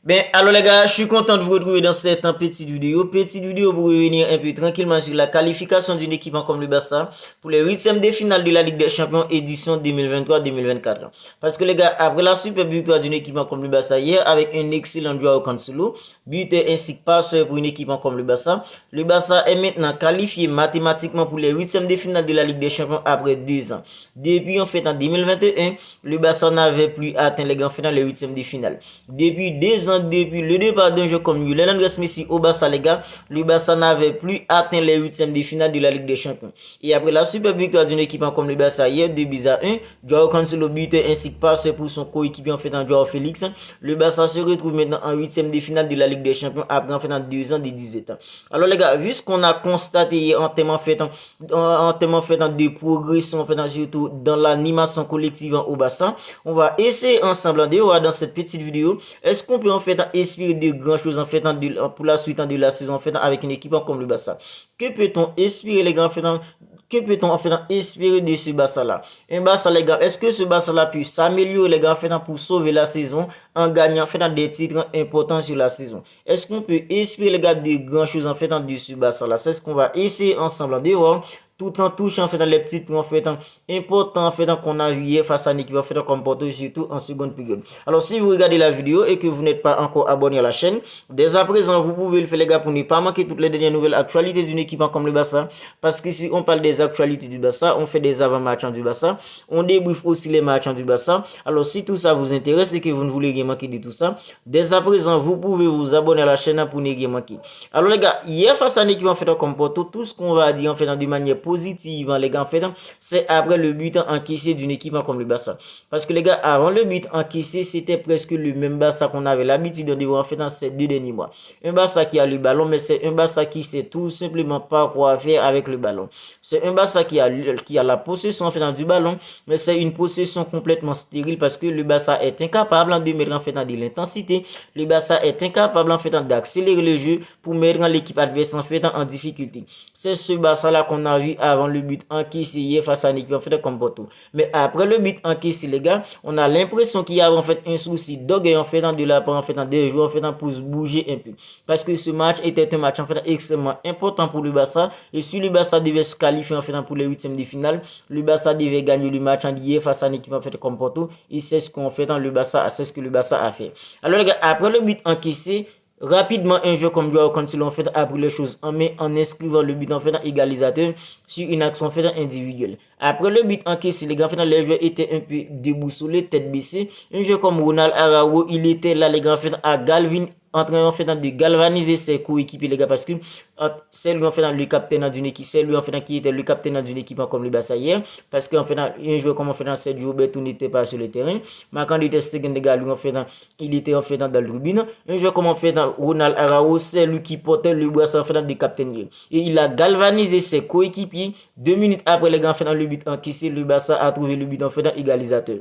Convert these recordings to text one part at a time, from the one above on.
Ben, alors les gars, je suis content de vous retrouver dans cette petite vidéo. Petite vidéo pour revenir un peu tranquillement sur la qualification d'une équipe comme le Barça pour les huitièmes de finale de la Ligue des Champions édition 2023-2024. Parce que les gars, après la super victoire d'une équipe comme le Barça hier avec un excellent Joao Cancelo, buteur ainsi que passeur pour une équipe comme le Barça est maintenant qualifié mathématiquement pour les huitièmes de finale de la Ligue des Champions après 2 ans. Depuis en fait en 2021, le Barça n'avait plus atteint les grands finales les huitièmes de finale. Depuis 2 ans depuis le départ d'un jeu comme Lionel Andrés Messi au Barça, les gars, le Barça n'avait plus atteint les huitièmes de finale de la Ligue des Champions. Et après la super victoire d'une équipe comme le Barça hier, 2-1, Joao Cancelo buteur ainsi que passeur pour son coéquipier en fait en Joao Félix, le Barça se retrouve maintenant en huitième de finale de la Ligue des Champions après en fait en 2 ans de 17 ans. Alors les gars, vu ce qu'on a constaté hier en termes en fait de progression en fait surtout dans l'animation collective au Barça, on va essayer ensemble de voir dans cette petite vidéo est-ce qu'on peut en fait espérer de grandes choses en fait pour la suite de la saison en fait avec une équipe comme le Barça. Que peut-on espérer les gars en fait que peut-on en fait espérer de ce Barça-là? Un Barça, les gars, est-ce que ce Barça-là peut s'améliorer, les gars, en fait, pour sauver la saison en gagnant en fait, des titres importants sur la saison? Est-ce qu'on peut espérer, les gars, de grandes choses en fait de ce Barça-là? C'est ce qu'on va essayer ensemble de voir tout en touchant en fait dans les petites en fait importants en fait qu'on a vu hier face à une équipe en fait comme Porto surtout en seconde période. Alors si vous regardez la vidéo et que vous n'êtes pas encore abonné à la chaîne, dès à présent vous pouvez le faire les gars pour ne pas manquer toutes les dernières nouvelles actualités d'une équipe comme le Barça, parce que si on parle des actualités du Barça, on fait des avant-matchs du Barça, on débriefe aussi les matchs du Barça. Alors si tout ça vous intéresse et que vous ne voulez rien manquer de tout ça, dès à présent vous pouvez vous abonner à la chaîne pour ne rien manquer. Alors les gars, hier face à une équipe en fait comme Porto, tout ce qu'on va dire en fait de manière positive, les gars, en fait, c'est après le but encaissé d'une équipe comme le Barça. Parce que les gars, avant le but encaissé, c'était presque le même Barça qu'on avait l'habitude de voir en fait dans ces 2 derniers mois. Un Barça qui a le ballon, mais c'est un Barça qui sait tout simplement pas quoi faire avec le ballon. C'est un Barça qui a la possession en fait du ballon, mais c'est une possession complètement stérile parce que le Barça est incapable de mettre en fait de l'intensité. Le Barça est incapable en fait d'accélérer le jeu pour mettre l'équipe adverse en fait en difficulté. C'est ce Barça là qu'on a vu avant le but encaissé hier face à une équipe en fait comme Porto. Mais après le but encaissé, les gars, on a l'impression qu'il y a en fait un souci d'orgueil en fait de la part en fait des joueurs en fait pour se bouger un peu. Parce que ce match était un match en fait extrêmement important pour le Barça. Et si le Barça devait se qualifier en fait pour les huitièmes de finale, le Barça devait gagner le match en hier face à une équipe en fait comme Porto. Et c'est ce qu'on fait dans le Barça, c'est ce que le Barça a fait. Alors les gars, après le but encaissé, rapidement, un jeu comme Joao Cancelo en fait a pris les choses en main en inscrivant le but en fait égalisateur sur une action en fait individuelle. Après le but encaissé, les gars, en fait, les joueurs étaient un peu déboussolés, tête baissée. Un jeu comme Ronald Araujo, il était là, les gars, en fait, à Galvin, en train en fait de galvaniser ses coéquipiers, les gars, parce que c'est lui en fait le capitaine d'une équipe, c'est lui en fait qui était le capitaine d'une équipe comme le Barça hier, parce qu'en fait un joueur comme en fait Sergio Roberto n'était pas sur le terrain, mais quand il était second, les gars, lui en fait il était en fait dans le tribune. Un joueur comme en fait Ronald Araujo, c'est lui qui portait le Barça en fait du capitaine et il a galvanisé ses coéquipiers. 2 minutes après, les gars, en fait le but encaissé, le Barça a trouvé le but en fait égalisateur.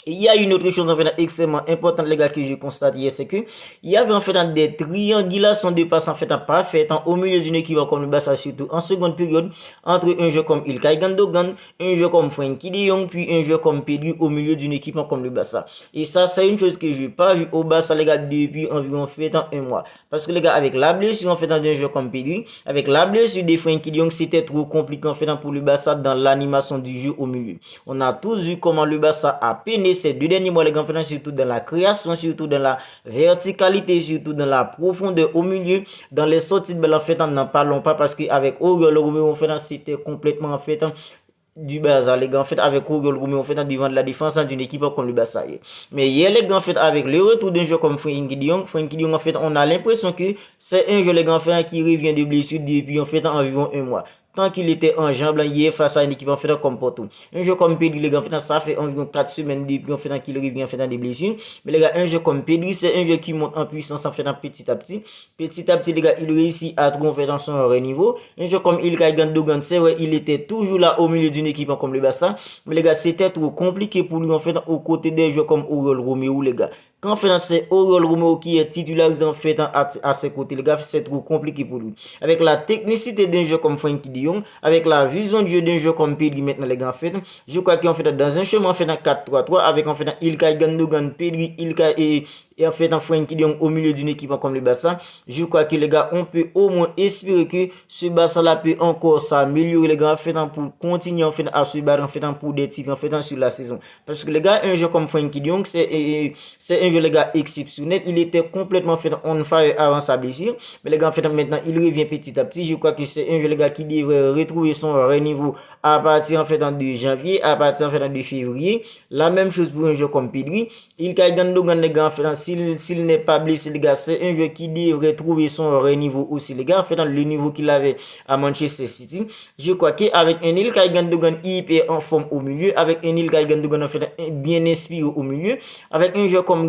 Et il y a une autre chose en fait extrêmement importante, les gars, que je constate hier, c'est que il y avait en fait des triangulations de passes en fait parfaites au milieu d'une équipe comme le Barça, surtout en seconde période, entre un jeu comme Ilkay Gundogan, un jeu comme Frenkie de Jong, puis un jeu comme Pedri au milieu d'une équipe comme le Barça. Et ça, c'est une chose que je n'ai pas vu au Barça, les gars, depuis environ fait un mois. Parce que les gars, avec la blessure en fait d'un jeu comme Pedri, avec la blessure de Frenkie de Jong, c'était trop compliqué en fait pour le Barça dans l'animation du jeu au milieu. On a tous vu comment le Barça a peiné ces 2 derniers mois, les gars, surtout dans la création, surtout dans la verticalité, surtout dans la profondeur au milieu, dans les sorties de balle, en fait, n'en parlons pas parce qu'avec Oriol Romeo, en fait, c'était complètement, en fait, du Barça, les gars, en fait, avec Oriol Romeo, en fait, devant de la défense d'une équipe comme le Barça. Mais hier, les gars, en fait, avec le retour d'un jeu comme Frenkie de Jong, en fait, on a l'impression que c'est un jeu, les gars, en fait, qui revient de blessure depuis, en fait, environ un mois. Tant qu'il était en jambes hier face à une équipe en fait comme Porto. Un jeu comme Pedri, les gars, en fait, ça fait environ 4 semaines depuis en fait qu'il revient en fait dans des blessures. Mais les gars, un jeu comme Pedri, c'est un jeu qui monte en puissance en fait petit à petit. Petit à petit, les gars, il réussit à trouver dans son niveau. Un jeu comme Ilkay Gundogan, c'est vrai, il était toujours là au milieu d'une équipe comme le Barça. Mais les gars, c'était trop compliqué pour lui en fait aux côtés des jeux comme Oriol Romeo, les gars. Quand en fait c'est Oriol Romeo qui est titularisé en fait à ses côtés, les gars, c'est trop compliqué pour lui. Avec la technicité d'un jeu comme Frenkie de Jong, avec la vision de jeu d'un jeu comme Pedri maintenant les gars, en fait, je crois qu'en fait dans un chemin en fait en 4-3-3 avec en fait Ilkay Gundogan, Pedri, Ilkay et en fait en Frenkie de Jong au milieu d'une équipe comme le Barça, je crois que les gars, on peut au moins espérer que ce Barça là peut encore s'améliorer les gars en fait pour continuer en fait à se battre en fait pour des titres en fait sur la saison. Parce que les gars, un jeu comme Frenkie de Jong, c'est un jeu les gars exceptionnel. Il était complètement fait on fire avant sa blessure, mais les gars en fait maintenant il revient petit à petit. Je crois que c'est un jeu les gars qui devrait retrouver son niveau à partir en fait de janvier, à partir en fait de février. La même chose pour un jeu comme Pedri. Ilkay Gundogan les gars en fait s'il n'est pas blessé les gars, c'est un jeu qui devrait trouver son niveau aussi les gars en fait le niveau qu'il avait à Manchester City. Je crois qu'avec un Ilkay Gundogan hyper en forme au milieu, avec un Ilkay Gundogan en fait bien inspiré au milieu, avec un jeu comme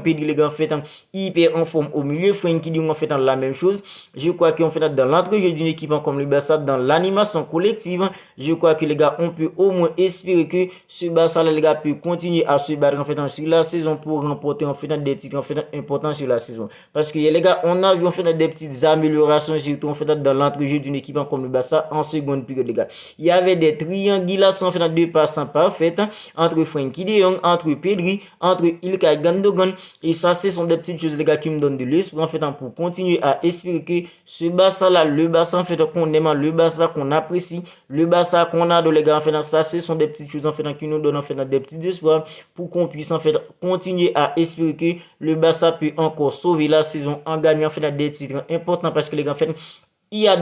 Pedri les gars en fait hyper en forme au milieu, Frenkie de Jong en fait la même chose. Je crois qu'en fait dans l'entrejeu d'une équipe comme le Barça, dans l'animation collective, je crois que les gars on peut au moins espérer que ce Barça les gars peut continuer à se battre en fait sur la saison pour remporter en fait des titres en fait importants sur la saison. Parce que les gars, on a vu en fait des petites améliorations surtout en fait dans l'entrejeu d'une équipe comme le Barça en seconde période les gars. Il y avait des triangulations en fait de passes parfaites entre Frenkie de Jong, entre Pedri, entre Ilkay Gundogan, et ça ce sont des petites choses les gars qui me donnent de l'espoir en fait pour continuer à espérer que ce Barça là, le Barça en fait qu'on aime, le Barça qu'on apprécie, le Barça qu'on adore les gars en fait ça ce sont des petites choses en fait qui nous donnent en fait des petits espoirs pour qu'on puisse en fait continuer à espérer que le Barça peut encore sauver la saison en gagnant en fait des titres importants. Parce que les gars en fait il y a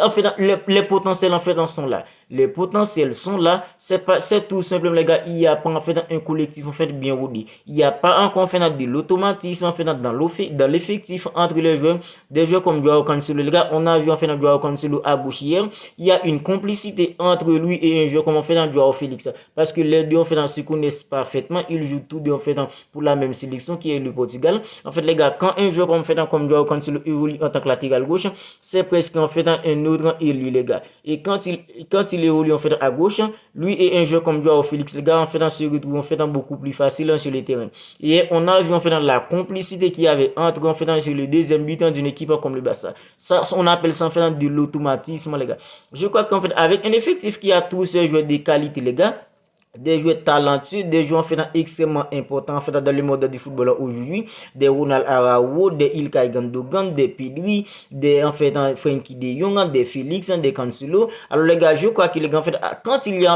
en fait les potentiels en fait sont là. Les potentiels sont là. C'est tout simplement les gars, il n'y a pas en fait un collectif en fait bien rodé. Il n'y a pas encore en fait de l'automatisme en fait dans l'effectif entre les joueurs. Des joueurs comme Joao Cancelo les gars, on a vu en fait Joao Cancelo à gauche hier. Il y a une complicité entre lui et un joueur comme en fait Joao Félix. Parce que les deux en fait se connaissent parfaitement. Ils jouent tous deux en fait pour la même sélection qui est le Portugal. En fait les gars, quand un joueur comme Joao Cancelo évolue en tant que latéral gauche, c'est presque en fait un autre ailier les gars. Et quand il évolue en fait à gauche, lui et un joueur comme Joao Félix les gars en fait se retrouvent en fait beaucoup plus facile sur le terrain. Et on a vu en fait la complicité qu'il y avait entre en fait sur le deuxième but d'une équipe comme le Barça. Ça on appelle ça en fait de l'automatisme les gars. Je crois qu'en fait avec un effectif qui a tous ces joueurs de qualité les gars, des joueurs talentueux, des joueurs en fait extrêmement importants en fait dans le monde du football aujourd'hui, des Ronald Araujo, des Ilkay Gundogan, des Pedri, des en fait Frenkie de Jong, des Félix, des Cancelo. Alors les gars, je crois que les gars en fait quand il y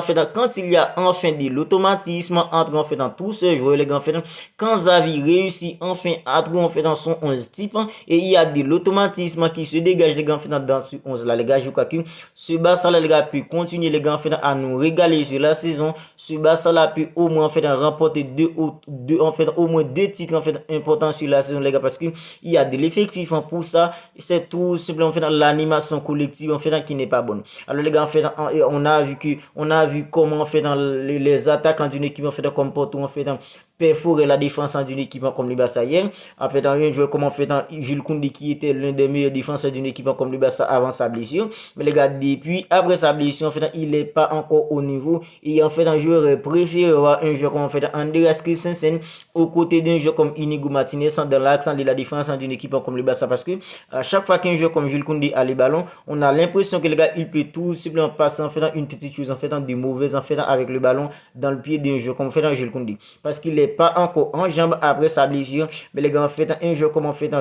a enfin de l'automatisme entre en fait dans tous ces joueurs les gars en fait, quand Xavi réussit enfin à trouver en fait dans son 11 type et il y a de l'automatisme qui se dégage les gars en fait dans ce 11 là les gars, je crois que ce Barça là les gars peut continuer les gars en fait à nous régaler sur la saison. Ce Barça là peut au moins en fait remporter au moins deux titres en fait importants sur la saison les gars, parce que il y a de l'effectif pour ça. C'est tout simplement en fait l'animation collective en fait qui n'est pas bonne. Alors les gars en fait on a vu comment en fait dans les attaques d'une équipe en fait comme Porto en fait perforer la défense d'une équipe comme le Barça hier. En fait un joueur comme en fait Jules Koundé qui était l'un des meilleurs défenseurs d'une équipe comme le Barça avant sa blessure. Mais les gars, depuis après sa blessure en fait il n'est pas encore au niveau, et en fait un joueur préféré avoir un joueur comme en fait Andreas Christensen aux côtés d'un joueur comme Inigo Martinez dans l'accent de la défense d'une équipe comme le Barça. Parce que à chaque fois qu'un joueur comme Jules Koundé a les ballons, on a l'impression que les gars il peut tout simplement passer en fait une petite chose en fait de mauvaise en fait avec le ballon dans le pied d'un joueur comme en fait Jules Koundé, parce qu'il n'est pas encore en jambes après sa blessure. Mais les gars en fait un joueur comme en fait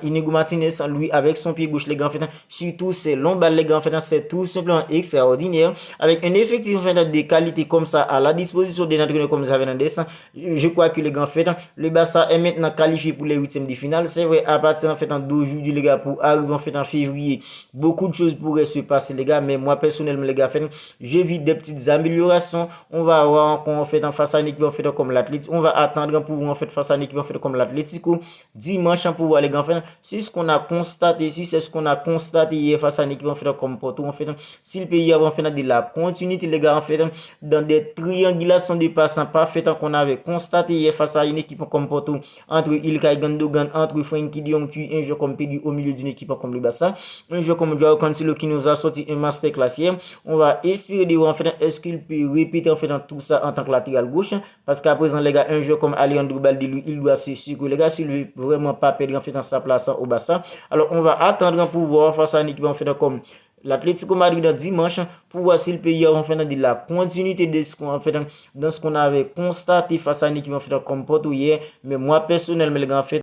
Inigo Martinez, lui avec son pied gauche les gars en fait surtout c'est long balle les gars en fait c'est tout simplement extraordinaire. Avec un effectif en fait des qualités comme ça à la disposition des entraîneurs comme Xavi Hernandez, je crois que les gars en fait le Barça est maintenant qualifié pour les huitièmes de finale. C'est vrai, à partir en fait d'aujourd'hui les gars, pour arriver en fait en février, beaucoup de choses pourraient se passer les gars, mais moi personnellement les gars, je vis des petites améliorations. On va avoir encore en fait en face à une équipe en fait comme l'Atlético, on va attendre pour en fait face à une équipe en fait comme l'Atlético dimanche pour voir les gars en fait. C'est ce qu'on a constaté, si c'est ce qu'on a constaté hier face à une équipe en fait comme Porto en fait. Si le pays a en fait de la continuité les gars en fait dans des triangulations de passants parfaits qu'on avait constaté hier face à une équipe comme Porto entre Ilkay Gundogan, entre Frenkie de Jong puis un joueur comme Pedri au milieu d'une équipe comme le Barça, un joueur comme Joao Cancelo qui nous a sorti un masterclass hier. On va espérer de voir en fait est-ce qu'il peut répéter en fait dans tout ça en tant que latéral gauche parce qu'à présent les gars un joueur comme Alejandro Balde lui il doit se sûr les gars s'il veut vraiment pas perdre en fait dans sa place au Barça. Alors on va attendre pour voir face à une équipe en fait comme l'Atlético Madrid dimanche pour voir si le pays a en fait de la continuité de ce qu'on fait dans ce qu'on avait constaté face à une équipe en fait comme Porto hier. Mais moi personnellement les gars en fait